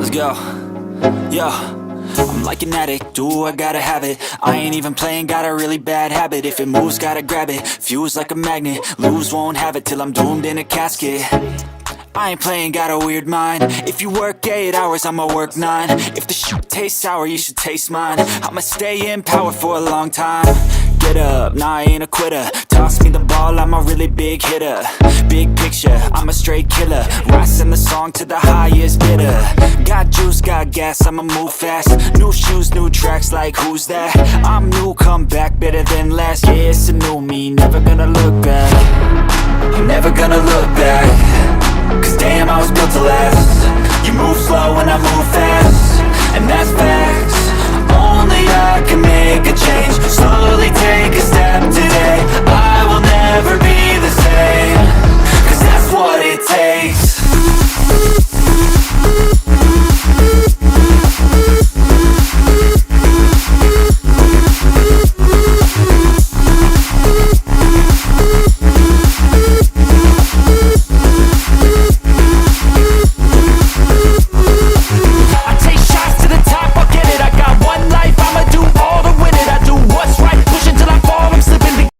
Let's go. Yo, I'm like an addict, do I gotta have it. I ain't even playing, got a really bad habit. If it moves, gotta grab it, fuse like a magnet. Lose, won't have it till I'm doomed in a casket. I ain't playing, got a weird mind. If you work 8 hours, I'ma work 9. If the shoot tastes sour, you should taste mine. I'ma stay in power for a long time. Get up, nah, I ain't a quitter. Toss me the ball, I'm a really big hitter. Big picture, I'm a straight killer. Rising the song to the highest bidder. Got juice, got gas, I'ma move fast. New shoes, new tracks, like who's that? I'm new, come back, better than last. Yeah, it's a new me, never gonna look back. I'm never gonna look back. Cause damn, I was built to last. You move slow and I move fast.